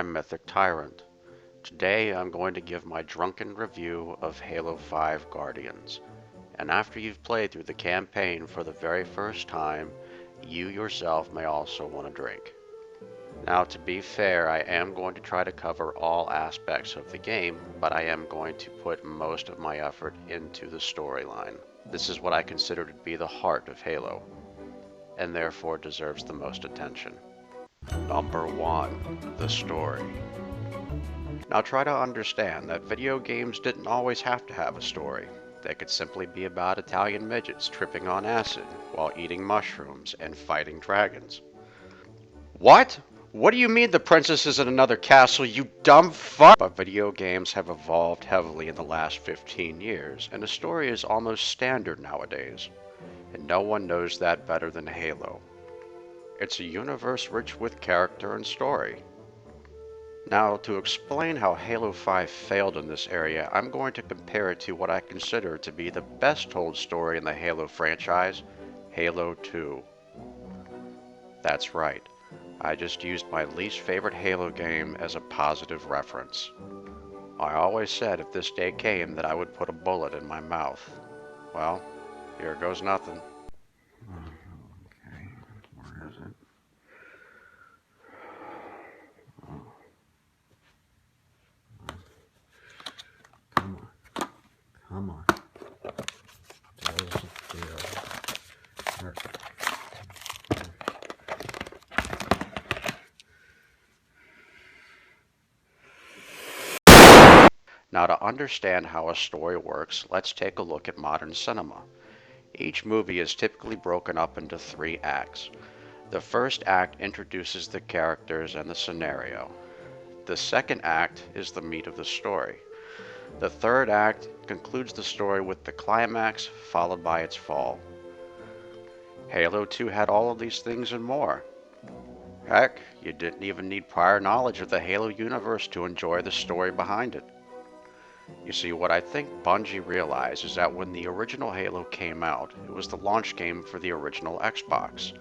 I'm Mythic Tyrant. Today I'm going to give my drunken review of Halo 5 Guardians. And after you've played through the campaign for the very first time, you yourself may also want to drink. Now, to be fair, I am going to try to cover all aspects of the game, but I am going to put most of my effort into the storyline. This is what I consider to be the heart of Halo, and therefore deserves the most attention. Number 1. The story. Now try to understand that video games didn't always have to have a story. They could simply be about Italian midgets tripping on acid while eating mushrooms and fighting dragons. What? What do you mean the princess is in another castle, you dumb fuck? But video games have evolved heavily in the last 15 years, and a story is almost standard nowadays. And no one knows that better than Halo. It's a universe rich with character and story. Now, to explain how Halo 5 failed in this area, I'm going to compare it to what I consider to be the best told story in the Halo franchise, Halo 2. That's right, I just used my least favorite Halo game as a positive reference. I always said if this day came that I would put a bullet in my mouth. Well, here goes nothing. Okay, where is it? Come on. Now, to understand how a story works, let's take a look at modern cinema. Each movie is typically broken up into 3 acts. The first act introduces the characters and the scenario. The second act is the meat of the story. The third act concludes the story with the climax, followed by its fall. Halo 2 had all of these things and more. Heck, you didn't even need prior knowledge of the Halo universe to enjoy the story behind it. You see, what I think Bungie realized is that when the original Halo came out, it was the launch game for the original Xbox.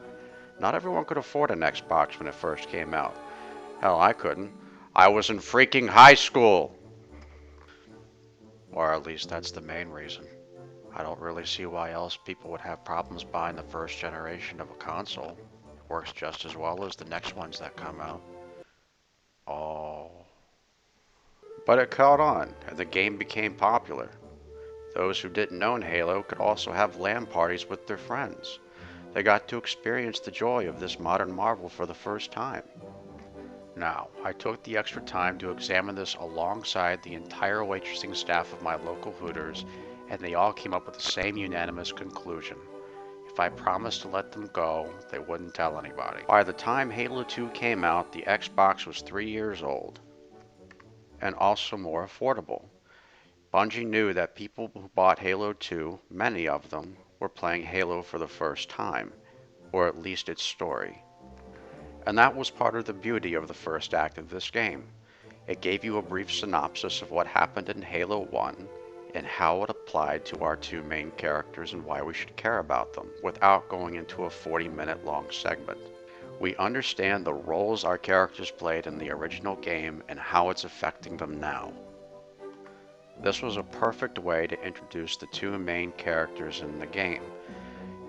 Not everyone could afford an Xbox when it first came out. Hell, I couldn't. I was in freaking high school! Or at least that's the main reason. I don't really see why else people would have problems buying the first generation of a console. It works just as well as the next ones that come out. Oh. But it caught on, and the game became popular. Those who didn't own Halo could also have LAN parties with their friends. They got to experience the joy of this modern marvel for the first time. Now, I took the extra time to examine this alongside the entire waitressing staff of my local Hooters, and they all came up with the same unanimous conclusion. If I promised to let them go, they wouldn't tell anybody. By the time Halo 2 came out, the Xbox was 3 years old, and also more affordable. Bungie knew that people who bought Halo 2, many of them, were playing Halo for the first time, or at least its story. And that was part of the beauty of the first act of this game. It gave you a brief synopsis of what happened in Halo 1 and how it applied to our 2 main characters and why we should care about them, without going into a 40-minute long segment. We understand the roles our characters played in the original game and how it's affecting them now. This was a perfect way to introduce the 2 main characters in the game.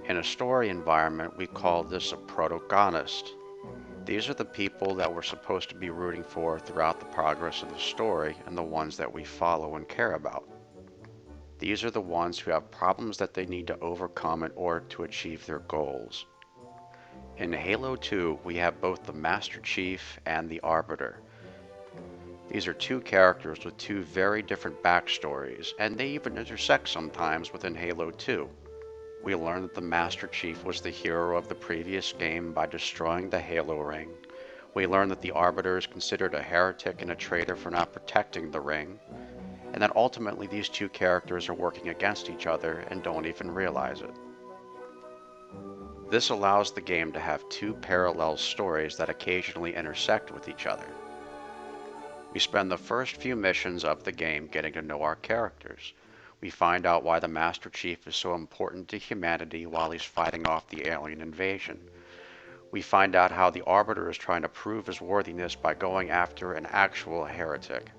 In a story environment, we call this a protagonist. These are the people that we're supposed to be rooting for throughout the progress of the story and the ones that we follow and care about. These are the ones who have problems that they need to overcome in order to achieve their goals. In Halo 2, we have both the Master Chief and the Arbiter. These are 2 characters with 2 very different backstories, and they even intersect sometimes within Halo 2. We learn that the Master Chief was the hero of the previous game by destroying the Halo ring. We learn that the Arbiter is considered a heretic and a traitor for not protecting the ring, and that ultimately these 2 characters are working against each other and don't even realize it. This allows the game to have 2 parallel stories that occasionally intersect with each other. We spend the first few missions of the game getting to know our characters. We find out why the Master Chief is so important to humanity while he's fighting off the alien invasion. We find out how the Arbiter is trying to prove his worthiness by going after an actual heretic.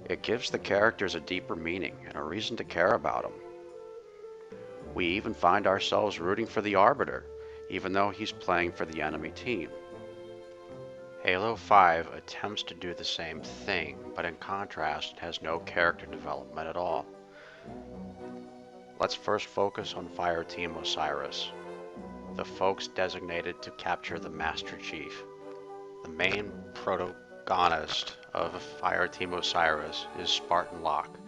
It gives the characters a deeper meaning and a reason to care about them. We even find ourselves rooting for the Arbiter, even though he's playing for the enemy team. Halo 5 attempts to do the same thing, but in contrast, it has no character development at all. Let's first focus on Fire Team Osiris, the folks designated to capture the Master Chief. The main protagonist of Fire Team Osiris is Spartan Locke,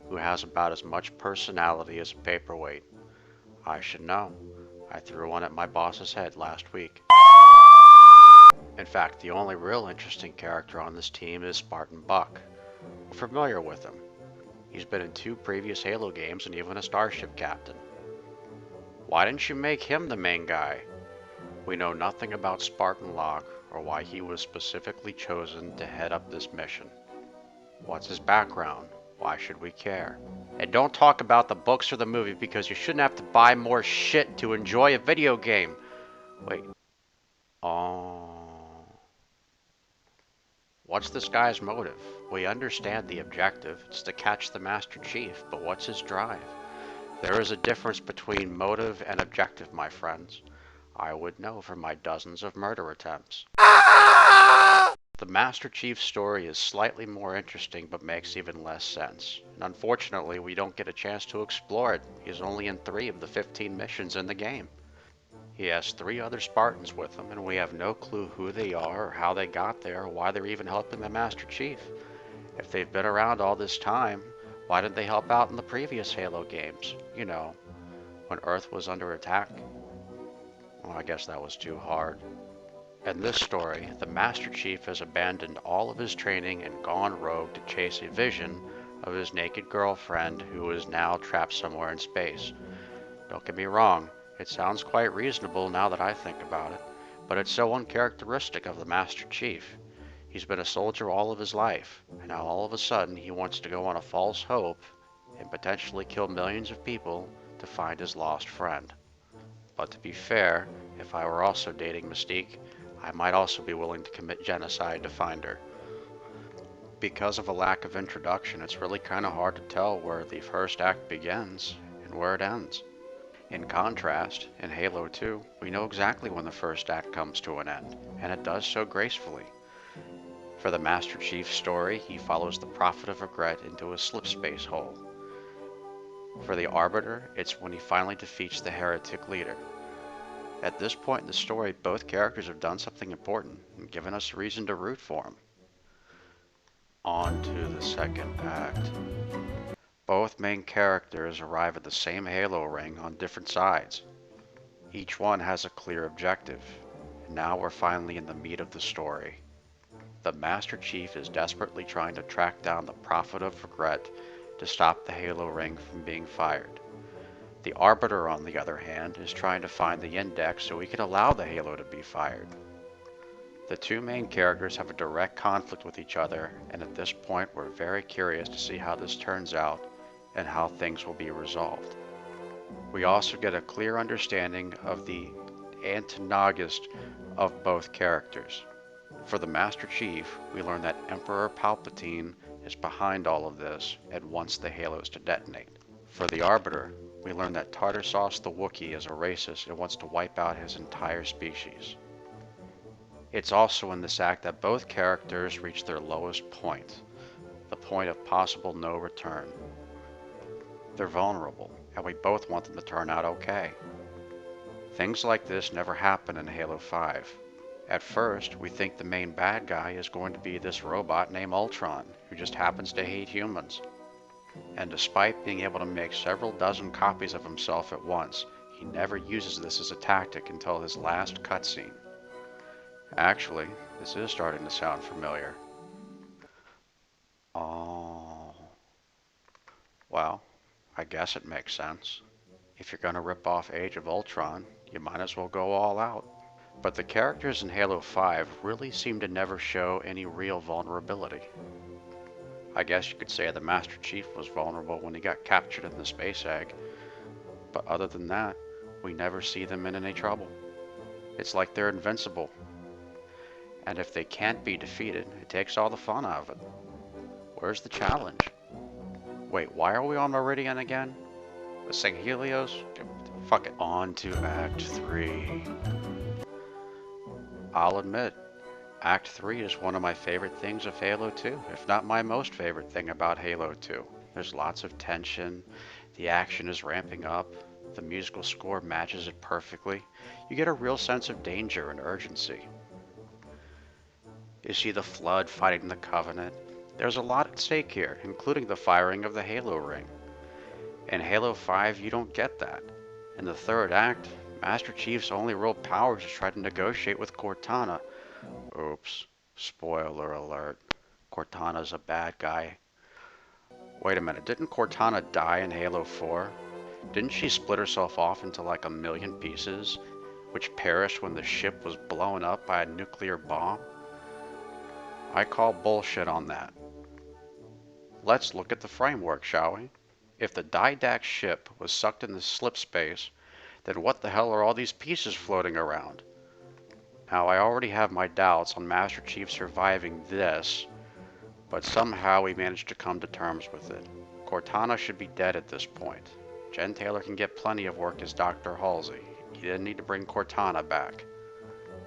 who has about as much personality as a paperweight. I should know. I threw one at my boss's head last week. In fact, the only real interesting character on this team is Spartan Buck. We're familiar with him. He's been in 2 previous Halo games and even a starship captain. Why didn't you make him the main guy? We know nothing about Spartan Locke or why he was specifically chosen to head up this mission. What's his background? Why should we care? And don't talk about the books or the movie because you shouldn't have to buy more shit to enjoy a video game. Wait. Oh. What's this guy's motive? We understand the objective. It's to catch the Master Chief, but what's his drive? There is a difference between motive and objective, my friends. I would know from my dozens of murder attempts. The Master Chief's story is slightly more interesting but makes even less sense. And unfortunately, we don't get a chance to explore it. He's only in 3 of the 15 missions in the game. He has 3 other Spartans with him, and we have no clue who they are or how they got there or why they're even helping the Master Chief. If they've been around all this time, why didn't they help out in the previous Halo games? You know, when Earth was under attack? Well, I guess that was too hard. In this story, the Master Chief has abandoned all of his training and gone rogue to chase a vision of his naked girlfriend who is now trapped somewhere in space. Don't get me wrong, it sounds quite reasonable now that I think about it, but it's so uncharacteristic of the Master Chief. He's been a soldier all of his life, and now all of a sudden he wants to go on a false hope and potentially kill millions of people to find his lost friend. But to be fair, if I were also dating Mystique, I might also be willing to commit genocide to find her. Because of a lack of introduction, it's really kind of hard to tell where the first act begins and where it ends. In contrast, in Halo 2, we know exactly when the first act comes to an end, and it does so gracefully. For the Master Chief's story, he follows the Prophet of Regret into a slipspace hole. For the Arbiter, it's when he finally defeats the heretic leader. At this point in the story, both characters have done something important and given us a reason to root for them. On to the second act. Both main characters arrive at the same Halo ring on different sides. Each one has a clear objective, and now we're finally in the meat of the story. The Master Chief is desperately trying to track down the Prophet of Regret to stop the Halo ring from being fired. The Arbiter, on the other hand, is trying to find the index so he can allow the Halo to be fired. The 2 main characters have a direct conflict with each other, and at this point we're very curious to see how this turns out and how things will be resolved. We also get a clear understanding of the antagonist of both characters. For the Master Chief, we learn that Emperor Palpatine is behind all of this and wants the Halos to detonate. For the Arbiter, we learn that Tartar Sauce the Wookiee is a racist and wants to wipe out his entire species. It's also in this act that both characters reach their lowest point, the point of possible no return. They're vulnerable, and we both want them to turn out okay. Things like this never happen in Halo 5. At first, we think the main bad guy is going to be this robot named Ultron, who just happens to hate humans. And despite being able to make several dozen copies of himself at once, he never uses this as a tactic until his last cutscene. Actually, this is starting to sound familiar. Oh. Well, I guess it makes sense. If you're gonna rip off Age of Ultron, you might as well go all out. But the characters in Halo 5 really seem to never show any real vulnerability. I guess you could say the Master Chief was vulnerable when he got captured in the space egg, but other than that, we never see them in any trouble. It's like they're invincible. And if they can't be defeated, it takes all the fun out of it. Where's the challenge? Wait, why are we on Meridian again? The St. Helios? Fuck it. On to Act 3. I'll admit, Act 3 is one of my favorite things of Halo 2, if not my most favorite thing about Halo 2. There's lots of tension, the action is ramping up, the musical score matches it perfectly. You get a real sense of danger and urgency. You see the Flood fighting the Covenant. There's a lot at stake here, including the firing of the Halo ring. In Halo 5, you don't get that. In the third act, Master Chief's only real power is to try to negotiate with Cortana. Oops. Spoiler alert. Cortana's a bad guy. Wait a minute, didn't Cortana die in Halo 4? Didn't she split herself off into like a million pieces, which perished when the ship was blown up by a nuclear bomb? I call bullshit on that. Let's look at the framework, shall we? If the Didact ship was sucked into slip space, then what the hell are all these pieces floating around? Now, I already have my doubts on Master Chief surviving this, but somehow we managed to come to terms with it. Cortana should be dead at this point. Jen Taylor can get plenty of work as Dr. Halsey. You didn't need to bring Cortana back.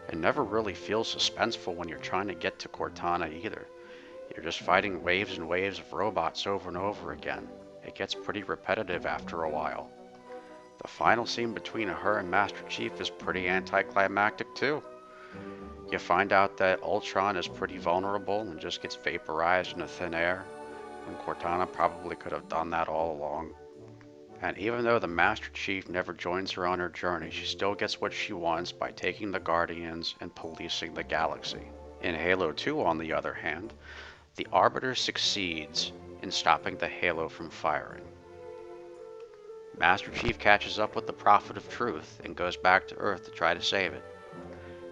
It never really feels suspenseful when you're trying to get to Cortana either. You're just fighting waves and waves of robots over and over again. It gets pretty repetitive after a while. The final scene between her and Master Chief is pretty anticlimactic too. You find out that Ultron is pretty vulnerable and just gets vaporized into thin air, when Cortana probably could have done that all along. And even though the Master Chief never joins her on her journey, she still gets what she wants by taking the Guardians and policing the galaxy. In Halo 2, on the other hand, the Arbiter succeeds in stopping the Halo from firing. Master Chief catches up with the Prophet of Truth and goes back to Earth to try to save it.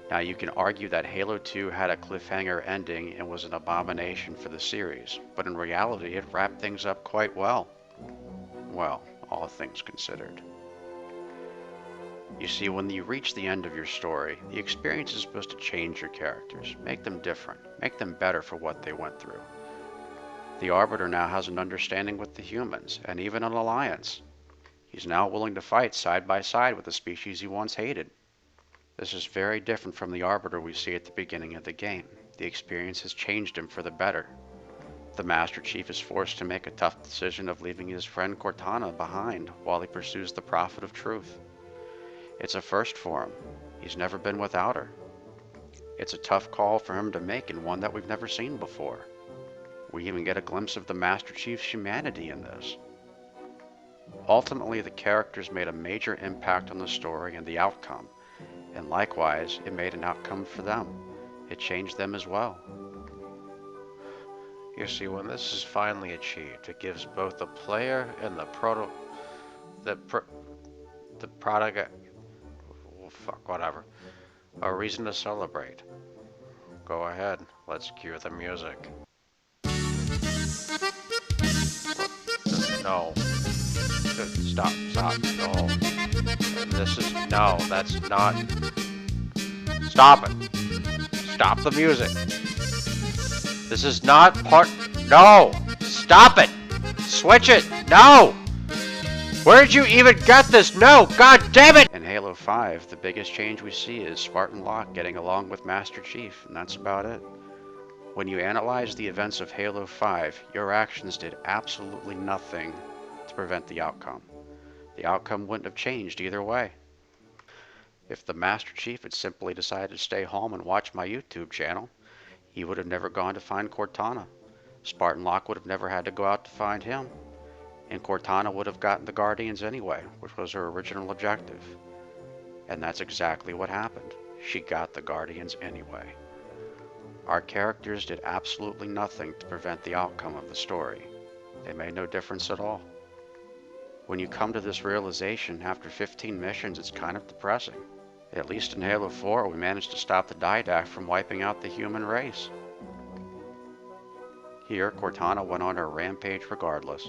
Now you can argue that Halo 2 had a cliffhanger ending and was an abomination for the series, but in reality it wrapped things up quite well. Well, all things considered. You see, when you reach the end of your story, the experience is supposed to change your characters, make them different, make them better for what they went through. The Arbiter now has an understanding with the humans, and even an alliance. He's now willing to fight side by side with the species he once hated. This is very different from the Arbiter we see at the beginning of the game. The experience has changed him for the better. The Master Chief is forced to make a tough decision of leaving his friend Cortana behind while he pursues the Prophet of Truth. It's a first for him. He's never been without her. It's a tough call for him to make and one that we've never seen before. We even get a glimpse of the Master Chief's humanity in this. Ultimately, the characters made a major impact on the story and the outcome, and likewise, it made an outcome for them. It changed them as well. You see, when this is finally achieved, it gives both the player and the product, well, fuck, whatever, a reason to celebrate. Go ahead, let's cue the music. No. Stop, no. This is, no, that's not. Stop it. Stop the music. This is not part, no. Stop it. Switch it, no. Where'd you even get this? No, god damn it. In Halo 5, the biggest change we see is Spartan Locke getting along with Master Chief, and that's about it. When you analyze the events of Halo 5, your actions did absolutely nothing to prevent the outcome. The outcome wouldn't have changed either way. If the Master Chief had simply decided to stay home and watch my YouTube channel, he would have never gone to find Cortana. Spartan Locke would have never had to go out to find him. And Cortana would have gotten the Guardians anyway, which was her original objective. And that's exactly what happened. She got the Guardians anyway. Our characters did absolutely nothing to prevent the outcome of the story. They made no difference at all. When you come to this realization after 15 missions, it's kind of depressing. At least in Halo 4, we managed to stop the Didact from wiping out the human race. Here, Cortana went on her rampage regardless.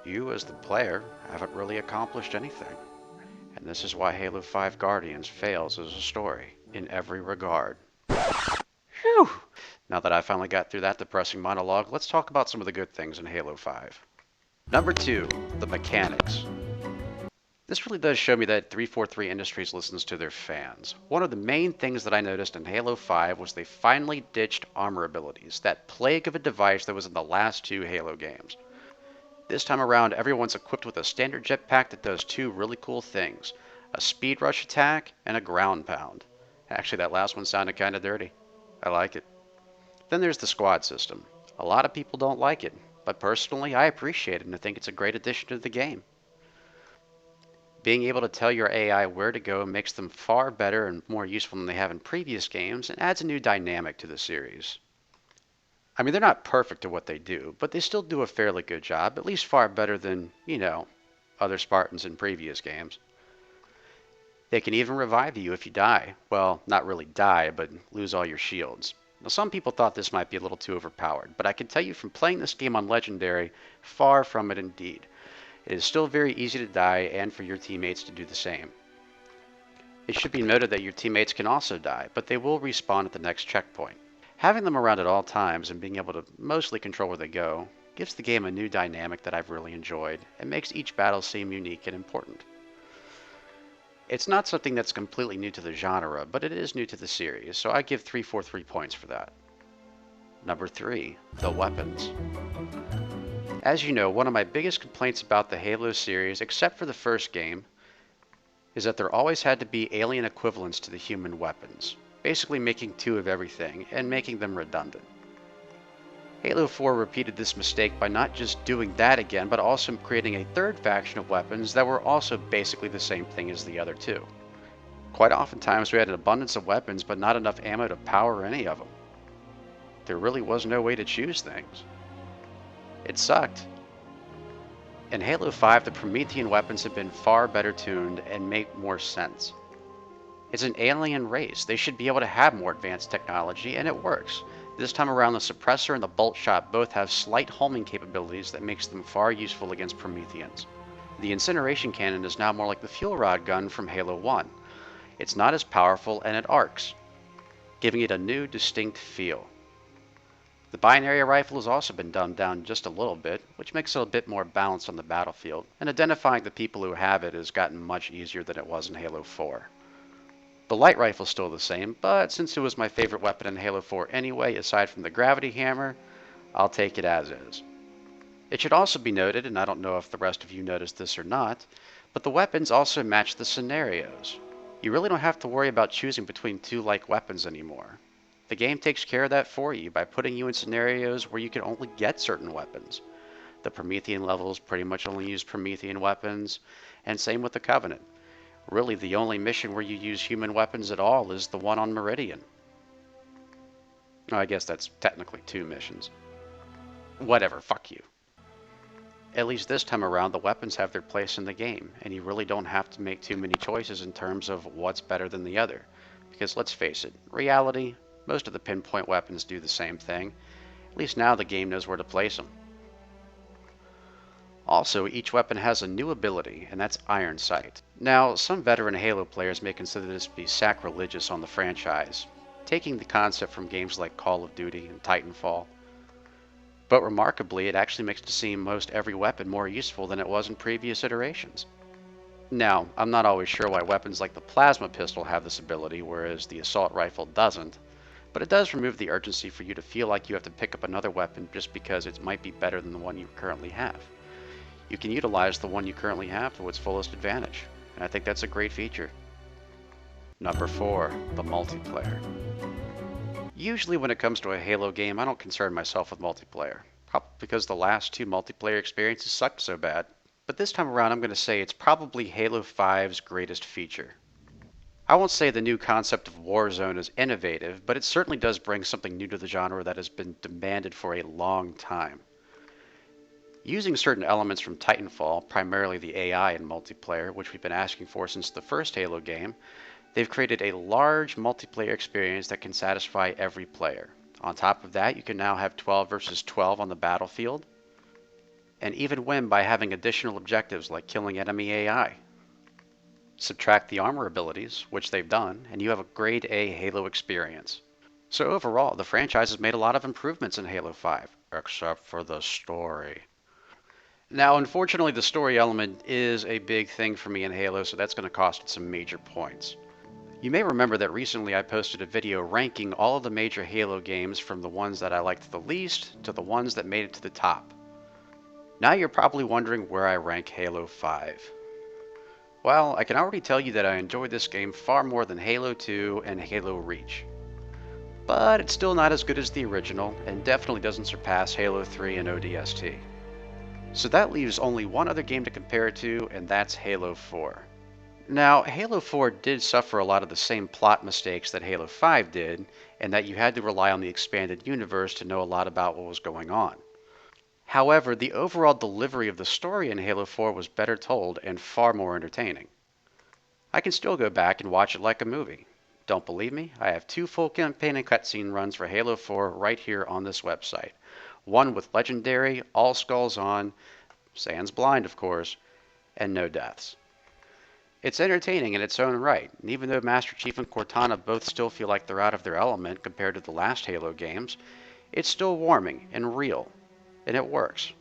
You, as the player, haven't really accomplished anything. And And this is why Halo 5 Guardians fails as a story in every regard. Phew! Now that I finally got through that depressing monologue, let's talk about some of the good things in Halo 5. Number 2, the mechanics. This really does show me that 343 Industries listens to their fans. One of the main things that I noticed in Halo 5 was they finally ditched armor abilities, that plague of a device that was in the last 2 Halo games. This time around, everyone's equipped with a standard jetpack that does 2 really cool things, a speed rush attack and a ground pound. Actually, that last one sounded kinda dirty. I like it. Then there's the squad system. A lot of people don't like it, but personally I appreciate it and I think it's a great addition to the game. Being able to tell your AI where to go makes them far better and more useful than they have in previous games and adds a new dynamic to the series. I mean, they're not perfect at what they do, but they still do a fairly good job, at least far better than, other Spartans in previous games. They can even revive you if you die. Well, not really die, but lose all your shields. Now, some people thought this might be a little too overpowered, but I can tell you from playing this game on Legendary, far from it indeed. It is still very easy to die and for your teammates to do the same. It should be noted that your teammates can also die, but they will respawn at the next checkpoint. Having them around at all times and being able to mostly control where they go gives the game a new dynamic that I've really enjoyed and makes each battle seem unique and important. It's not something that's completely new to the genre, but it is new to the series, so I give 343 points for that. Number 3, the weapons. As you know, one of my biggest complaints about the Halo series, except for the first game, is that there always had to be alien equivalents to the human weapons, basically making 2 of everything and making them redundant. Halo 4 repeated this mistake by not just doing that again, but also creating a third faction of weapons that were also basically the same thing as the other 2. Quite oftentimes we had an abundance of weapons, but not enough ammo to power any of them. There really was no way to choose things. It sucked. In Halo 5, the Promethean weapons have been far better tuned and make more sense. It's an alien race. They should be able to have more advanced technology, and it works. This time around, the suppressor and the bolt shot both have slight homing capabilities that makes them far useful against Prometheans. The incineration cannon is now more like the fuel rod gun from Halo 1. It's not as powerful and it arcs, giving it a new, distinct feel. The binary rifle has also been dumbed down just a little bit, which makes it a bit more balanced on the battlefield, and identifying the people who have it has gotten much easier than it was in Halo 4. The light rifle's still the same, but since it was my favorite weapon in Halo 4 anyway, aside from the gravity hammer, I'll take it as is. It should also be noted, and I don't know if the rest of you noticed this or not, but the weapons also match the scenarios. You really don't have to worry about choosing between 2 like weapons anymore. The game takes care of that for you by putting you in scenarios where you can only get certain weapons. The Promethean levels pretty much only use Promethean weapons, and same with the Covenant. Really, the only mission where you use human weapons at all is the one on Meridian. Oh, I guess that's technically 2 missions. Whatever, fuck you. At least this time around, the weapons have their place in the game, and you really don't have to make too many choices in terms of what's better than the other. Because let's face it, in reality, most of the pinpoint weapons do the same thing. At least now the game knows where to place them. Also, each weapon has a new ability, and that's Iron Sight. Now, some veteran Halo players may consider this to be sacrilegious on the franchise, taking the concept from games like Call of Duty and Titanfall. But remarkably, it actually makes it seem most every weapon more useful than it was in previous iterations. Now, I'm not always sure why weapons like the plasma pistol have this ability, whereas the assault rifle doesn't, but it does remove the urgency for you to feel like you have to pick up another weapon just because it might be better than the one you currently have. You can utilize the one you currently have to its fullest advantage, and I think that's a great feature. Number 4, the multiplayer. Usually when it comes to a Halo game, I don't concern myself with multiplayer, probably because the last 2 multiplayer experiences sucked so bad, but this time around I'm going to say it's probably Halo 5's greatest feature. I won't say the new concept of Warzone is innovative, but it certainly does bring something new to the genre that has been demanded for a long time. Using certain elements from Titanfall, primarily the AI in multiplayer, which we've been asking for since the first Halo game, they've created a large multiplayer experience that can satisfy every player. On top of that, you can now have 12 versus 12 on the battlefield, and even win by having additional objectives like killing enemy AI. Subtract the armor abilities, which they've done, and you have a grade A Halo experience. So overall, the franchise has made a lot of improvements in Halo 5, except for the story. Now, unfortunately, the story element is a big thing for me in Halo, so that's going to cost it some major points. You may remember that recently I posted a video ranking all of the major Halo games from the ones that I liked the least to the ones that made it to the top. Now you're probably wondering where I rank Halo 5. Well, I can already tell you that I enjoyed this game far more than Halo 2 and Halo Reach. But it's still not as good as the original, and definitely doesn't surpass Halo 3 and ODST. So that leaves only one other game to compare it to, and that's Halo 4. Now, Halo 4 did suffer a lot of the same plot mistakes that Halo 5 did, and that you had to rely on the expanded universe to know a lot about what was going on. However, the overall delivery of the story in Halo 4 was better told and far more entertaining. I can still go back and watch it like a movie. Don't believe me? I have 2 full campaign and cutscene runs for Halo 4 right here on this website. One with Legendary, all skulls on, sans blind of course, and no deaths. It's entertaining in its own right, and even though Master Chief and Cortana both still feel like they're out of their element compared to the last Halo games, it's still warming and real, and it works.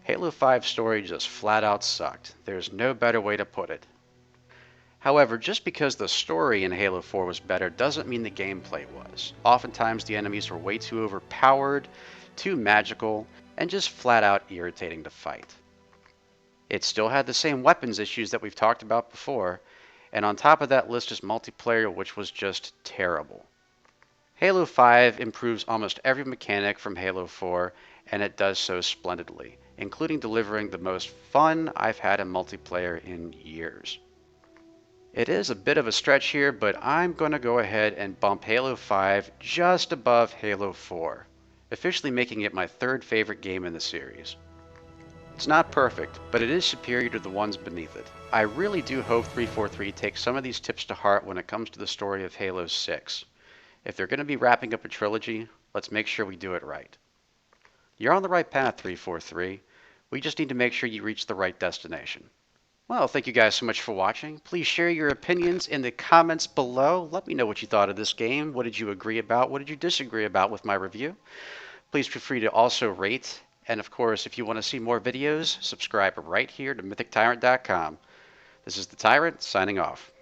Halo 5 story just flat out sucked. There's no better way to put it. However, just because the story in Halo 4 was better doesn't mean the gameplay was. Oftentimes the enemies were way too overpowered, too magical, and just flat out irritating to fight. It still had the same weapons issues that we've talked about before, and on top of that list is multiplayer, which was just terrible. Halo 5 improves almost every mechanic from Halo 4, and it does so splendidly, including delivering the most fun I've had in multiplayer in years. It is a bit of a stretch here, but I'm going to go ahead and bump Halo 5 just above Halo 4, officially making it my 3rd favorite game in the series. It's not perfect, but it is superior to the ones beneath it. I really do hope 343 takes some of these tips to heart when it comes to the story of Halo 6. If they're going to be wrapping up a trilogy, let's make sure we do it right. You're on the right path, 343. We just need to make sure you reach the right destination. Well, thank you guys so much for watching. Please share your opinions in the comments below. Let me know what you thought of this game. What did you agree about? What did you disagree about with my review? Please feel free to also rate. And of course, if you want to see more videos, subscribe right here to MythicTyrant.com. This is the Tyrant, signing off.